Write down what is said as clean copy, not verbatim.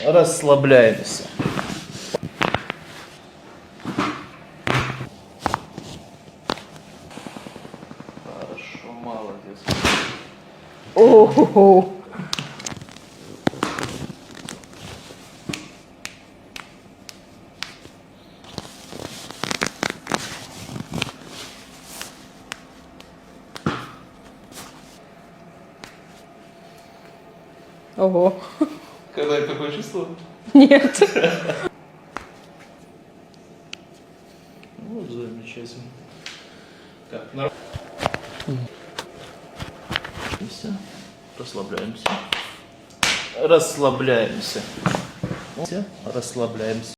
Расслабляемся. Хорошо, молодец. Ого. Ого. Когда какое число? Нет. Вот замечательно. Так, расслабляемся. Расслабляемся. Расслабляемся.